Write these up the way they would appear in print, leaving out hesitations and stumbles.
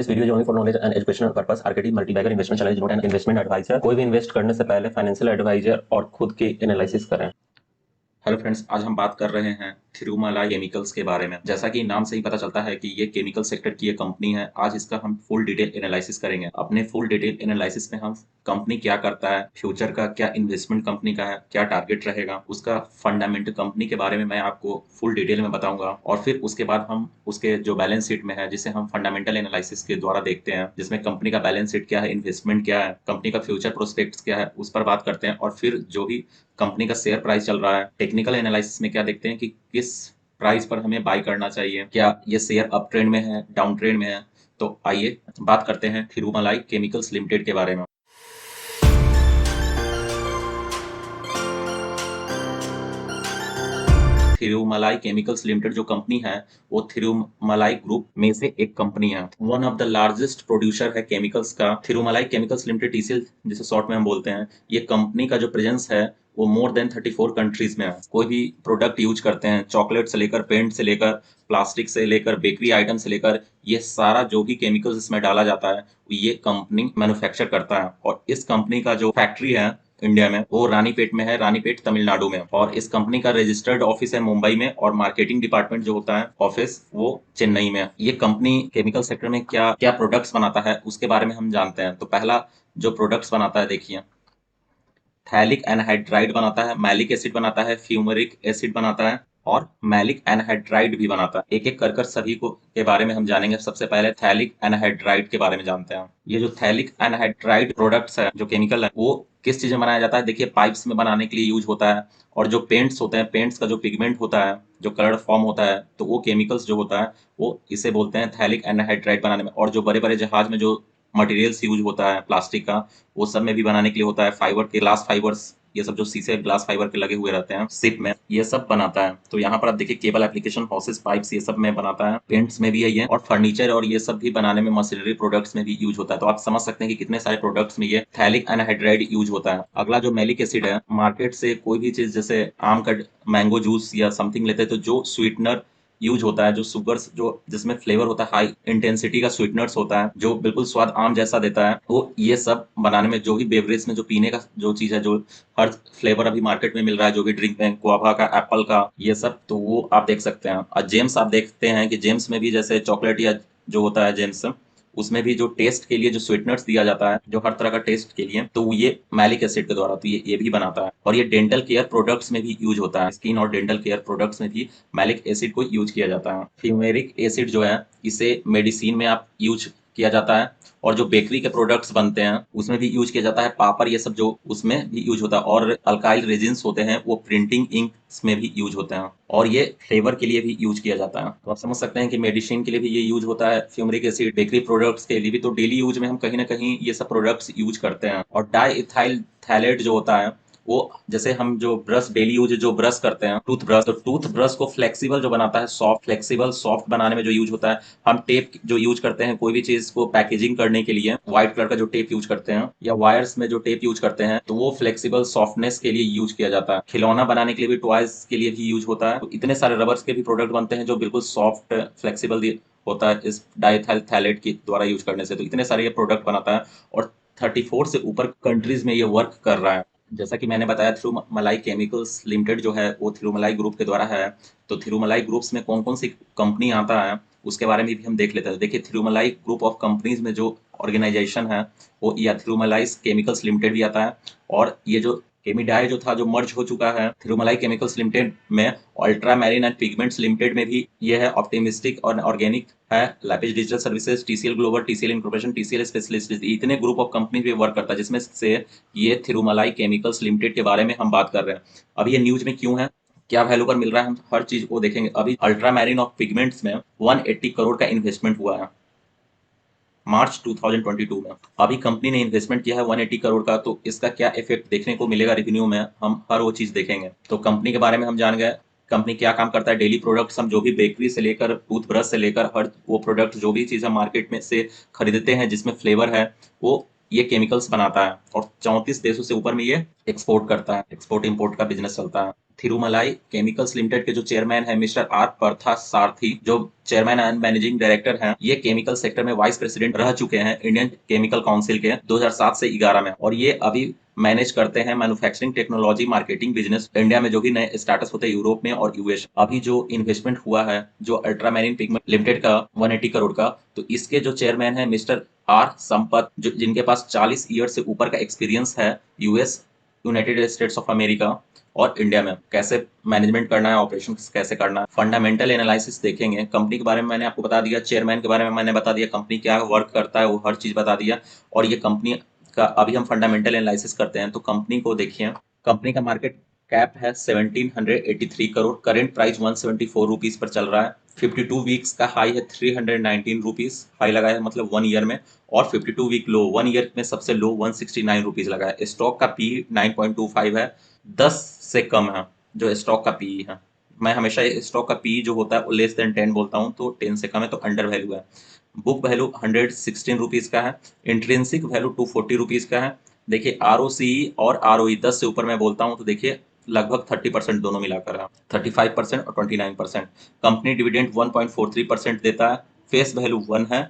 This video is only for knowledge and educational purpose. RKT Multibagger Investment Channel is not an investment advisor. कोई भी invest करने से पहले financial adviser और खुद की एनालिसिस करें। हेलो फ्रेंड्स, आज हम बात कर रहे हैं थिरुमलाई केमिकल्स के बारे में। जैसा कि नाम से ही पता चलता है कि ये केमिकल सेक्टर की ये कंपनी है। आज इसका हम फुल डिटेल एनालिसिस करेंगे। अपने फुल डिटेल एनालिसिस में हम कंपनी क्या करता है, फ्यूचर का क्या इन्वेस्टमेंट कंपनी का है, क्या टारगेट रहेगा, उसका फंडामेंटल कंपनी के बारे में मैं आपको फुल डिटेल में बताऊंगा। और फिर उसके बाद हम उसके जो बैलेंस शीट में है, जिसे हम फंडामेंटल एनालिसिस के द्वारा देखते हैं, जिसमें कंपनी का बैलेंस शीट क्या है, इन्वेस्टमेंट क्या है, कंपनी का फ्यूचर प्रोस्पेक्ट्स क्या है, उस पर बात करते हैं। और फिर जो भी कंपनी का शेयर प्राइस चल रहा है, टेक्निकल एनालिसिस में क्या देखते हैं कि किस प्राइस पर हमें बाय करना चाहिए, क्या ये शेयर अप ट्रेंड में है, डाउन ट्रेंड में है। तो आइए बात करते हैं थिरुमलाई केमिकल्स लिमिटेड के बारे में। थिरुमलाई केमिकल्स लिमिटेड जो कंपनी है, वो थिरुमलाई ग्रुप में से एक कंपनी है। One of the largest producer है केमिकल्स का। थिरुमलाई केमिकल्स लिमिटेड टीसीएल जिसे शॉर्ट में हम बोलते हैं, ये कंपनी का जो प्रेजेंस है वो मोर देन 34 कंट्रीज में है। कोई भी प्रोडक्ट यूज करते हैं, चॉकलेट से लेकर, पेंट से लेकर, प्लास्टिक से लेकर, बेकरी आइटम से लेकर, ये सारा जो भी केमिकल्स इसमें डाला जाता है ये कंपनी मैन्युफैक्चर करता है। और इस कंपनी का जो फैक्ट्री है इंडिया में, वो रानीपेट में है, रानीपेट तमिलनाडु में। और इस कंपनी का रजिस्टर्ड ऑफिस है मुंबई में, और मार्केटिंग डिपार्टमेंट जो होता है ऑफिस, वो चेन्नई में है। ये कंपनी केमिकल सेक्टर में क्या क्या प्रोडक्ट्स बनाता है उसके बारे में हम जानते हैं। तो पहला जो प्रोडक्ट्स बनाता है, देखिए, थैलिक एनहाइड्राइड बनाता है, मैलिक एसिड बनाता है, फ्यूमरिक एसिड बनाता है, और मैलिक एनहाइड्राइड भी बनाता है। एक एक कर कर सभी को के बारे में हम जानेंगे। सबसे पहले थैलिक एनहाइड्राइड के बारे में जानते हैं। ये जो थैलिक एनहाइड्राइड प्रोडक्ट्स है, जो केमिकल है, वो किस चीज में बनाया जाता है? देखिए, पाइप्स में बनाने के लिए यूज होता है। और जो पेंट्स होते हैं, पेंट्स का जो पिगमेंट होता है, जो कलर फॉर्म होता है, तो वो केमिकल्स जो होता है वो इसे बोलते हैं थैलिक एनहाइड्राइड बनाने में। और जो बड़े बड़े जहाज में जो मटेरियल्स यूज होता है प्लास्टिक का, वो सब में भी बनाने के लिए होता है। फाइबर के, ग्लास फाइबर्स, ये सब जो शीशे ग्लास फाइबर के लगे हुए रहते हैं शिप में, ये सब बनाता है। तो यहाँ पर आप देखिए, केबल एप्लीकेशन, हॉसेस, पाइप्स, ये सब में बनाता है। पेंट्स में भी है ये, और फर्नीचर और ये सब भी बनाने में, मशीनरी प्रोडक्ट्स में भी यूज होता है। तो आप समझ सकते हैं कि कितने सारे प्रोडक्ट्स में ये थैलिक एनहाइड्राइड यूज होता है। अगला जो मैलिक एसिड है, मार्केट से कोई भी चीज जैसे आम का मैंगो जूस या समथिंग लेते हैं, तो जो स्वीटनर यूज होता है, जो सुगर्स, जो जिसमें फ्लेवर होता है, हाई इंटेंसिटी का स्वीटनर्स होता है, जो बिल्कुल स्वाद आम जैसा देता है, वो ये सब बनाने में, जो भी बेवरेज में जो पीने का जो चीज है, जो हर फ्लेवर अभी मार्केट में मिल रहा है, जो भी ड्रिंक में, गुआवा का, एप्पल का, ये सब, तो वो आप देख सकते हैं। और जेम्स आप देखते हैं कि जेम्स में भी जैसे चॉकलेट या जो होता है जेम्स, उसमें भी जो टेस्ट के लिए जो स्वीटनर्स दिया जाता है, जो हर तरह का टेस्ट के लिए, तो ये मैलिक एसिड के द्वारा, तो ये भी बनाता है। और ये डेंटल केयर प्रोडक्ट्स में भी यूज होता है। स्किन और डेंटल केयर प्रोडक्ट्स में भी मैलिक एसिड को यूज किया जाता है। फ्यूमेरिक एसिड जो है, इसे मेडिसिन में आप यूज किया जाता है। और जो बेकरी के प्रोडक्ट्स बनते हैं उसमें भी यूज किया जाता है। पापड़, ये सब जो, उसमें भी यूज होता है। और अल्काइल रेजिन्स होते हैं, वो प्रिंटिंग इंक्स में भी यूज होते हैं। और ये फ्लेवर के लिए भी यूज किया जाता है। तो आप समझ सकते हैं कि मेडिसिन के लिए भी ये यूज होता है, फ्यूमरिक एसिड, बेकरी प्रोडक्ट्स के लिए भी। तो डेली यूज में हम कहीं ना कहीं ये सब प्रोडक्ट्स यूज करते हैं। और डाई इथाइल थैलेट जो होता है, वो जैसे हम जो ब्रश डेली यूज जो ब्रश करते हैं, टूथ ब्रश, तो टूथ ब्रश को फ्लेक्सिबल जो बनाता है, सॉफ्ट, फ्लेक्सिबल सॉफ्ट बनाने में जो यूज होता है। हम टेप जो यूज करते हैं कोई भी चीज को पैकेजिंग करने के लिए, व्हाइट कलर का जो टेप यूज करते हैं, या वायर्स में जो टेप यूज करते हैं, तो वो फ्लेक्सिबल सॉफ्टनेस के लिए यूज किया जाता है। खिलौना बनाने के लिए भी, टॉयज के लिए भी यूज होता है। तो इतने सारे रबर्स के भी प्रोडक्ट बनते हैं जो बिल्कुल सॉफ्ट, फ्लेक्सिबल होता है इस डाइथाइल थैलेट के द्वारा यूज करने से। तो इतने सारे ये प्रोडक्ट बनाता है, और 34 से ऊपर कंट्रीज में ये वर्क कर रहा है। जैसा कि मैंने बताया, थिरुमलाई केमिकल्स लिमिटेड जो है वो थिरुमलाई ग्रुप के द्वारा है। तो थिरुमलाई ग्रुप्स में कौन कौन सी कंपनी आता है उसके बारे में भी हम देख लेते हैं। देखिए, थिरुमलाई ग्रुप ऑफ कंपनीज में जो ऑर्गेनाइजेशन है, वो या थिरुमलाई केमिकल्स लिमिटेड भी आता है। और ये जो केमिडाई जो था, जो मर्ज हो चुका है थिरुमलाई केमिकल्स लिमिटेड में, ultra marine and pigments limited में भी ये है। ऑप्टिमिस्टिक और ऑर्गेनिक है, Lapis digital services, TCL global, TCL incorporation, TCL specialist, इतने ग्रुप ऑफ कंपनी पे वर्क करता है, जिसमें से ये थिरुमलाई केमिकल्स लिमिटेड के बारे में हम बात कर रहे हैं। अब ये न्यूज में क्यों है, क्या वैल्यू पर मिल रहा है, हम हर चीज को देखेंगे। अभी अल्ट्रा मैरिन ऑफ पिगमेंट्स में 180 करोड़ का इन्वेस्टमेंट हुआ है मार्च 2022 में। अभी कंपनी ने इन्वेस्टमेंट किया है 180 करोड़ का। तो इसका क्या इफेक्ट देखने को मिलेगा रेवेन्यू में, हम हर वो चीज देखेंगे। तो कंपनी के बारे में हम जान गए, कंपनी क्या काम करता है, डेली प्रोडक्ट्स, हम जो भी बेकरी से लेकर, टूथब्रश से लेकर, हर वो प्रोडक्ट जो भी चीज हम मार्केट में से खरीदते हैं जिसमें फ्लेवर है, वो ये केमिकल्स बनाता है। और 34 देशों से ऊपर में ये एक्सपोर्ट करता है, एक्सपोर्ट इंपोर्ट का बिजनेस चलता है। थिरुमलाई केमिकल्स लिमिटेड के जो चेयरमैन है मिस्टर आर पार्था सारथी, जो चेयरमैन एंड मैनेजिंग डायरेक्टर हैं, ये केमिकल सेक्टर में वाइस प्रेसिडेंट रह चुके हैं इंडियन केमिकल काउंसिल के 2007 से 11 में, और ये अभी मैनेज करते हैं manufacturing technology marketing business India में जो भी नए स्टार्टअप होते हैं यूरोप में और यूएस। अभी जो इन्वेस्टमेंट हुआ है जो अल्ट्रामैरिन पिगमेंट लिमिटेड का 180 करोड़ का, तो इसके जो चेयरमैन है मिस्टर आर संपत, जो जिनके पास 40 ईयर से ऊपर का एक्सपीरियंस है US, United states of America और इंडिया में कैसे मैनेजमेंट करना है, ऑपरेशन कैसे करना है, फंडामेंटल एनालिसिस देखेंगे। कंपनी के बारे में मैंने आपको बता दिया, चेयरमैन के बारे में मैंने बता दिया, कंपनी क्या वर्क करता है वो हर चीज बता दिया। और ये कंपनी का अभी हम फंडामेंटल एनालिसिस करते हैं। तो कंपनी को देखिए, कंपनी का मार्केट कैप है 1783 crore, current price 174 rupees per चल रहा है। 52 वीक्स का हाई है 319 रुपीज हाई लगा है, मतलब 1 ईयर में, और 52 वीक लो 1 ईयर में सबसे लो 169 रुपीज लगा है। स्टॉक का पी 9.25 है, 10 से कम है जो स्टॉक का पी है। मैं हमेशा स्टॉक का पी जो होता है वो लेस देन 10 बोलता हूँ, तो 10 से कम है तो अंडर वैल्यू है। बुक वैल्यू 116 रुपीज का है, इंट्रिंसिक वैल्यू 240 रुपीज का है। देखिए आरओसी और आरओई 10 से ऊपर मैं बोलता हूँ तो देखिए लगभग 30% दोनों मिलाकर है, 35% और 29%। कंपनी डिविडेंड 1.43% देता है, फेस वैल्यू 1 है,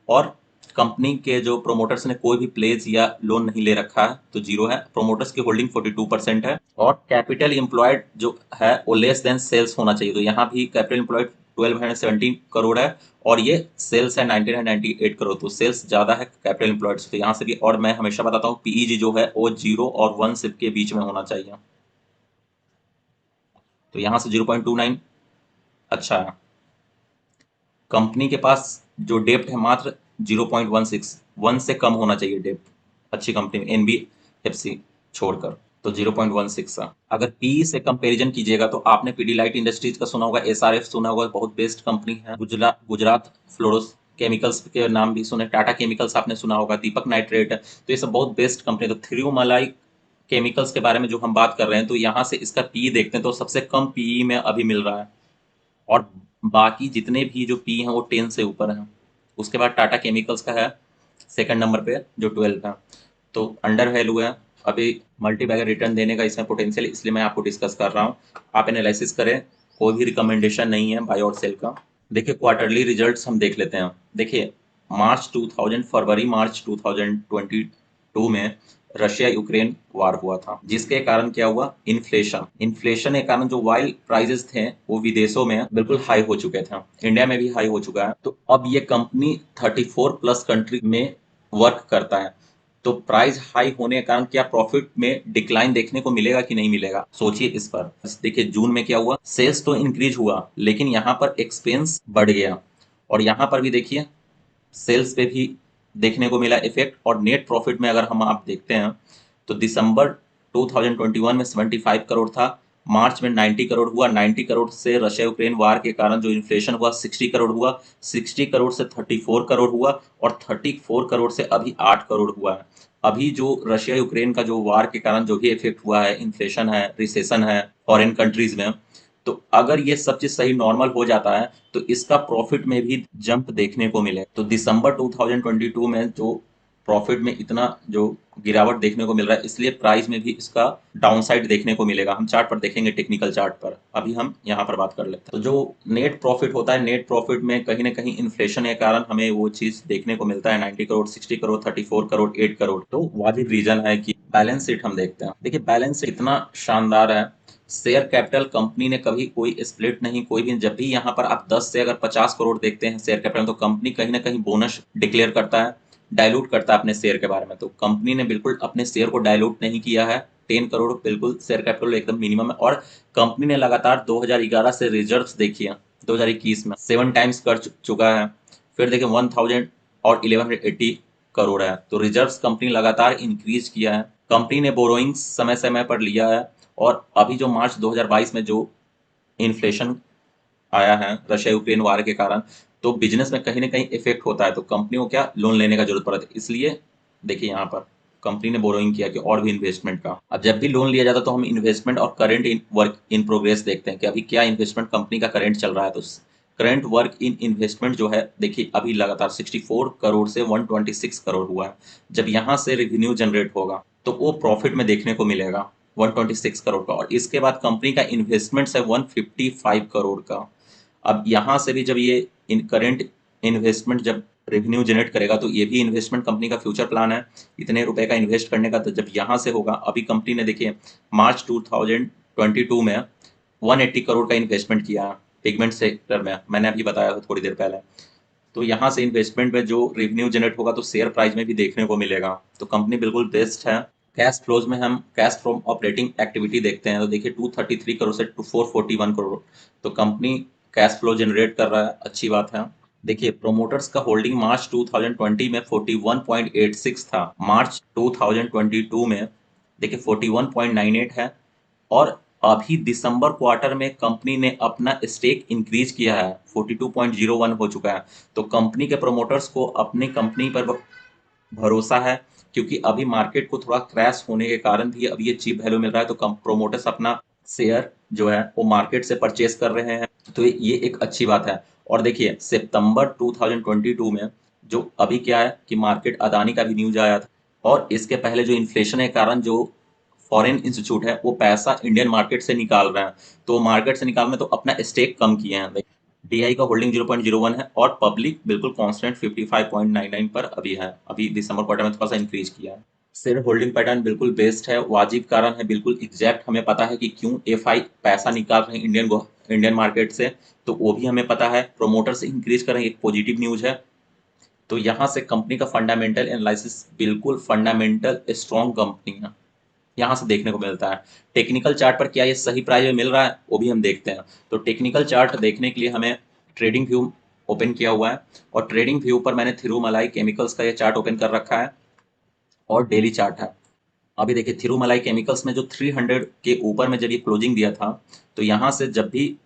और कंपनी के जो प्रोमोटर्स ने कोई भी प्लेज या लोन नहीं ले रखा है तो जीरो है। प्रोमोटर्स की होल्डिंग 42% है, और कैपिटल एम्प्लॉयड जो है वो लेस देन सेल्स होना चाहिए। तो यहाँ भी कैपिटल एम्प्लॉयड 1217 करोड़ है, और ये सेल्स है 1998 करोड़, तो सेल्स ज्यादा है कैपिटल एम्प्लॉयड से, तो यहाँ से भी। और मैं हमेशा बताता हूँ पीईजी जो है वो 0 और 1 सिप के बीच में होना चाहिए, तो यहाँ से 0.29 अच्छा है। कंपनी के पास जो डेप्ट है मात्र 0.16, 1 से कम होना चाहिए डेप्ट अच्छी कंपनी में, एनबीएफसी छोड़कर, तो 0.16 है। अगर पी से कंपैरिजन कीजिएगा तो आपने पीडीलाइट इंडस्ट्रीज का सुना होगा, एसआरएफ सुना होगा, बहुत बेस्ट कंपनी है। गुजरात फ्लोरोस केमिकल्स के नाम भी सुने, टाटा केमिकल्स आपने सुना होगा, दीपक नाइट्रेट, तो ये सब बहुत बेस्ट कंपनी। तो थिरुमलाई केमिकल्स के बारे में जो हम बात कर रहे हैं, तो यहाँ से इसका पी देखते हैं तो सबसे कम पीई में अभी मिल रहा है, और बाकी जितने भी जो पी हैं वो 10 से ऊपर हैं। उसके बाद टाटा केमिकल्स का है सेकंड नंबर पे जो 12 है, तो अंडर वैल्यू है। अभी मल्टी बैगर रिटर्न देने का इसमें पोटेंशियल, इसलिए मैं आपको डिस्कस कर रहा हूँ। आप एनालिसिस करें, कोई भी रिकमेंडेशन नहीं है बाय और सेल का। देखिए क्वार्टरली रिजल्ट्स हम देख लेते हैं। देखिए फरवरी मार्च 2022 में रशिया यूक्रेन वार हुआ था, जिसके कारण क्या हुआ, इन्फ्लेशन इन्फ्लेशन के कारण जो वाइल प्राइसेस थे वो विदेशों में बिल्कुल हाई हो चुके थे, इंडिया में भी हाई हो चुका है। तो अब ये कंपनी 34 प्लस कंट्री में वर्क करता है, तो प्राइस हाई होने के कारण क्या प्रॉफिट में डिक्लाइन देखने को मिलेगा कि नहीं मिलेगा, सोचिए इस पर। देखिए जून में क्या हुआ, सेल्स तो इंक्रीज हुआ लेकिन यहाँ पर एक्सपेंस बढ़ गया, और यहाँ पर भी देखिए सेल्स पे भी देखने को मिला इफेक्ट। और नेट प्रॉफिट में अगर हम आप देखते हैं तो दिसंबर 2021 में 75 करोड़ था, मार्च में 90 करोड़ हुआ, 90 करोड़ से रशिया यूक्रेन वार के कारण जो इन्फ्लेशन हुआ 60 करोड़ हुआ, 60 करोड़ से 34 करोड़ हुआ, और 34 करोड़ से अभी 8 करोड़ हुआ है। अभी जो रशिया यूक्रेन का जो वार के कारण जो भी इफेक्ट हुआ है, इन्फ्लेशन है, रिसेशन है फॉरेन कंट्रीज में, तो अगर ये सब चीज सही नॉर्मल हो जाता है तो इसका प्रॉफिट में भी जंप देखने को मिले। तो दिसंबर 2022 में जो प्रॉफिट में इतना जो गिरावट देखने को मिल रहा है, इसलिए प्राइस में भी इसका डाउनसाइड देखने को मिलेगा। हम चार्ट पर देखेंगे, टेक्निकल चार्ट पर, अभी हम यहाँ पर बात कर लेते हैं। तो जो नेट प्रॉफिट होता है, नेट प्रॉफिट में कहीं ना कहीं इन्फ्लेशन के कारण हमें वो चीज देखने को मिलता है, 90 करोड़, 60 करोड़, 34 करोड़, 8 करोड़। तो वाजिब रीजन है कि बैलेंस शीट हम देखते हैं। देखिए बैलेंस शीट इतना शानदार है, शेयर कैपिटल कंपनी ने कभी कोई स्प्लिट नहीं, कोई भी। जब भी यहाँ पर आप 10 से अगर 50 करोड़ देखते हैं शेयर कैपिटल, तो कंपनी कहीं ना कहीं बोनस डिक्लेयर करता है, डाइल्यूट करता है अपने शेयर के बारे में। तो कंपनी ने बिल्कुल अपने शेयर को डाइल्यूट नहीं किया है, 10 करोड़ बिल्कुल शेयर कैपिटल एकदम मिनिमम है। और कंपनी ने लगातार 2011 से रिजर्व्स देखिए 2021 में 7 टाइम्स कर चुका है। फिर देखिए 1000 और 1180 करोड़ है, तो रिजर्व्स कंपनी लगातार इंक्रीज किया है। कंपनी ने बोरोइंग्स समय समय पर लिया है, और अभी जो मार्च 2022 में जो इन्फ्लेशन आया है रशिया यूक्रेन वार के कारण, तो बिजनेस में कहीं ना कहीं इफेक्ट होता है, तो कंपनी को क्या लोन लेने का जरूरत पड़ता है। इसलिए देखिए यहाँ पर कंपनी ने बोरोइंग किया कि और भी इन्वेस्टमेंट का। अब जब भी लोन लिया जाता है तो हम इन्वेस्टमेंट और current in work in progress देखते हैं कि अभी क्या इन्वेस्टमेंट कंपनी का करंट चल रहा है। तो करंट वर्क इन इन्वेस्टमेंट जो है देखिए अभी लगातार 64 करोड़ से 126 करोड़ हुआ है। जब यहाँ से रेवेन्यू जनरेट होगा तो वो प्रॉफिट में देखने को मिलेगा, 126 करोड़ का, और इसके बाद कंपनी का इन्वेस्टमेंट्स है 155 करोड़ का। अब यहाँ से भी जब ये करेंट इन्वेस्टमेंट जब रेवेन्यू जनरेट करेगा तो ये भी इन्वेस्टमेंट कंपनी का फ्यूचर प्लान है इतने रुपए का इन्वेस्ट करने का। तो जब यहाँ से होगा, अभी कंपनी ने देखिए मार्च 2022 में 180 करोड़ का इन्वेस्टमेंट किया पिगमेंट सेक्टर में, मैंने अभी बताया था थोड़ी देर पहले। तो यहाँ से इन्वेस्टमेंट में जो रेवेन्यू जनरेट होगा तो शेयर प्राइस में भी देखने को मिलेगा। तो कंपनी बिल्कुल बेस्ट है। कैश फ्लोज में हम कैश फ्रॉम ऑपरेटिंग एक्टिविटी देखते हैं तो देखिए 233 करोड़ से 441 करोड़, तो कंपनी कैश फ्लो जनरेट कर रहा है, अच्छी बात है। देखिए प्रोमोटर्स का होल्डिंग मार्च 2020 में 41.86 था, मार्च 2022 में देखिए 41.98 है, और अभी दिसंबर क्वार्टर में कंपनी ने अपना स्टेक इंक्रीज किया है, 42.01 हो चुका है। तो कंपनी के प्रोमोटर्स को अपनी कंपनी पर भरोसा है, क्योंकि अभी मार्केट को थोड़ा क्रैश होने के कारण भी अभी ये चीप वैल्यू मिल रहा है, तो प्रोमोटर्स अपना शेयर जो है वो मार्केट से परचेस कर रहे हैं, तो ये एक अच्छी बात है। और देखिए सितंबर 2022 में जो अभी क्या है कि मार्केट अदानी का भी न्यूज आया था, और इसके पहले जो इन्फ्लेशन के कारण जो फॉरेन इंस्टीट्यूट है वो पैसा इंडियन मार्केट से निकाल रहे हैं, तो मार्केट से निकाल में तो अपना स्टेक कम किए हैं। डीआई का होल्डिंग 0.01 है, और पब्लिक बिल्कुल कांस्टेंट 55.99 पर अभी है, अभी दिसंबर क्वार्टर में थोड़ा सा इंक्रीज किया है। शेयर होल्डिंग पैटर्न बिल्कुल बेस्ट है, वाजिब कारण है, बिल्कुल एग्जैक्ट हमें पता है कि क्यों एफआई पैसा निकाल रहे हैं इंडियन मार्केट से, तो वो भी हमें पता है। प्रोमोटर से इंक्रीज कर रहे हैं, एक पॉजिटिव न्यूज है। तो यहाँ से कंपनी का फंडामेंटल एनालिसिस बिल्कुल फंडामेंटल स्ट्रॉन्ग कंपनी है, यहाँ से देखने को मिलता है। टेक्निकल चार्ट पर क्या ये सही प्राइस में मिल रहा है वो भी हम देखते हैं। तो टेक्निकल चार्ट देखने के लिए हमें ट्रेडिंग व्यू ओपन किया हुआ है, और ट्रेडिंग व्यू पर मैंने थिरुमलाई केमिकल्स का ये चार्ट ओपन कर रखा है, और डेली चार्ट है। अभी देखिए थिरुमलाई केमिकल्स में जो 300 के ऊपर में जब ये क्लोजिंग दिया था, तो यहाँ से जब भी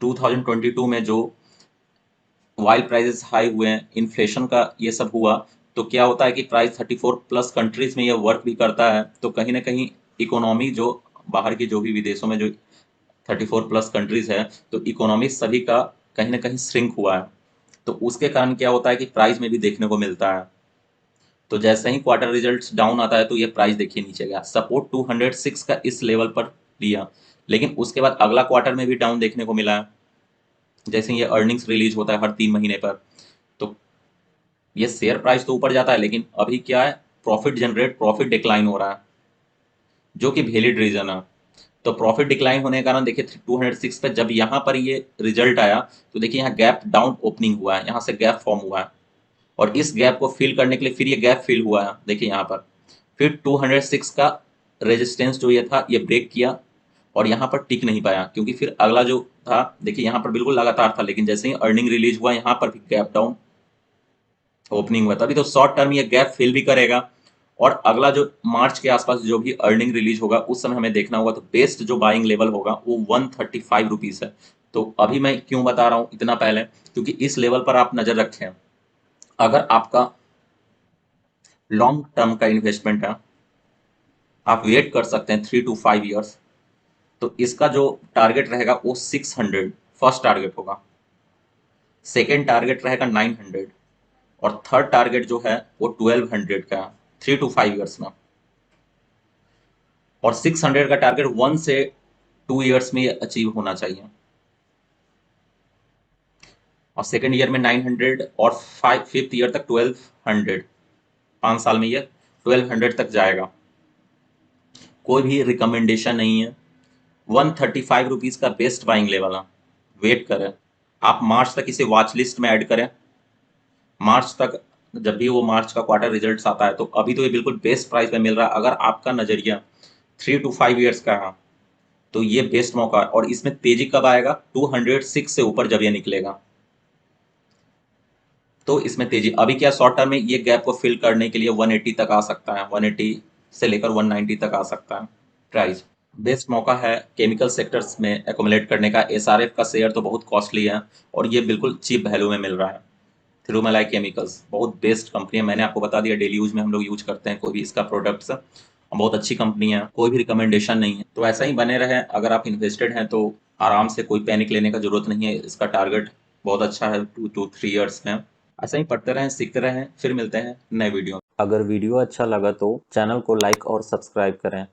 2022 में जो वाइल प्राइसेस हाई हुए हैं, इन्फ्लेशन का ये सब हुआ, तो क्या होता है कि प्राइस 34 प्लस कंट्रीज में ये वर्क भी करता है, तो कहीं ना कहीं इकोनॉमी जो बाहर की जो भी विदेशों में जो 34 प्लस कंट्रीज है, तो इकोनॉमी सभी का कहीं ना कहीं श्रिंक हुआ है, तो उसके कारण क्या होता है कि प्राइस में भी देखने को मिलता है। तो जैसे ही क्वार्टर रिजल्ट्स डाउन आता है तो ये प्राइस देखिए नीचे गया, सपोर्ट 206 का इस लेवल पर लिया, लेकिन उसके बाद अगला क्वार्टर में भी डाउन देखने को मिला है, जैसे ये अर्निंग्स रिलीज होता है हर 3 महीने पर, तो ये शेयर प्राइस तो ऊपर जाता है, लेकिन अभी क्या है, प्रॉफिट डिक्लाइन हो रहा है, जो कि वैलिड रीजन है। तो प्रॉफिट डिक्लाइन होने के कारण देखिए 206 पे जब यहाँ पर ये रिजल्ट आया, तो देखिए यहाँ गैप डाउन ओपनिंग हुआ है, यहाँ से गैप फॉर्म हुआ है, और इस गैप को फिल करने के लिए फिर ये गैप फिल हुआ है, देखिए यहाँ पर फिर 206 का रेजिस्टेंस जो ये था ये ब्रेक किया, और यहाँ पर टिक नहीं पाया, क्योंकि फिर अगला जो था देखिए यहाँ पर बिल्कुल लगातार था, लेकिन जैसे ही अर्निंग रिलीज हुआ यहाँ पर भी गैप डाउन ओपनिंग हुआ, तभी तो शॉर्ट टर्म ये गैप फिल भी करेगा, और अगला जो मार्च के आसपास जो भी अर्निंग रिलीज होगा उस समय हमें देखना होगा, तो बेस्ट जो बाइंग लेवल होगा वो 135 रुपीज है। तो अभी मैं क्यों बता रहा हूँ इतना पहले, क्योंकि इस लेवल पर आप नजर रखें, अगर आपका लॉन्ग टर्म का इन्वेस्टमेंट है, आप वेट कर सकते हैं 3 to 5 ईयर्स, तो इसका जो टारगेट रहेगा वो 600 फर्स्ट टारगेट होगा, सेकेंड टारगेट रहेगा 900, और थर्ड टारगेट जो है वो 1200 का, 3 to 5 ईयर्स में, और 600 का टारगेट 1 से 2 ईयर्स में अचीव होना चाहिए, और सेकेंड ईयर में 900, और फिफ्थ ईयर तक 1200, 5 साल में ये 1200 तक जाएगा। कोई भी रिकमेंडेशन नहीं है, 135 रुपीज का बेस्ट बाइंग लेवल है, वेट करें, आप मार्च तक इसे वॉच लिस्ट में ऐड करें, मार्च तक जब भी वो मार्च का क्वार्टर रिजल्ट्स आता है, तो अभी तो ये बिल्कुल बेस्ट प्राइस पे मिल रहा है। अगर आपका नजरिया 3 to 5 ईयर्स का है तो ये बेस्ट मौका है, और इसमें तेजी कब आएगा, 206 से ऊपर जब ये निकलेगा तो इसमें तेजी। अभी क्या शॉर्ट टर्म में ये गैप को फिल करने के लिए 180 तक आ सकता है, 180 से लेकर 190 तक आ सकता है प्राइस। बेस्ट मौका है केमिकल सेक्टर्स में एकोमुलेट करने का। एसआरएफ का शेयर तो बहुत कॉस्टली है, और ये बिल्कुल चीप वैल्यू में मिल रहा है। थिरुमलाई केमिकल्स बहुत बेस्ट कंपनी है, मैंने आपको बता दिया, डेली यूज में हम लोग यूज करते हैं कोई भी इसका प्रोडक्ट्स, बहुत अच्छी कंपनी है, कोई भी रिकमेंडेशन नहीं है। तो ऐसा ही बने रहे, अगर आप इन्वेस्टेड हैं तो आराम से, कोई पैनिक लेने का जरूरत नहीं है, इसका टारगेट बहुत अच्छा है 2 to 3 ईयर्स में। ऐसा ही पढ़ते रहें, सीखते रहें, फिर मिलते हैं नए वीडियो में। अगर वीडियो अच्छा लगा तो चैनल को लाइक और सब्सक्राइब करें।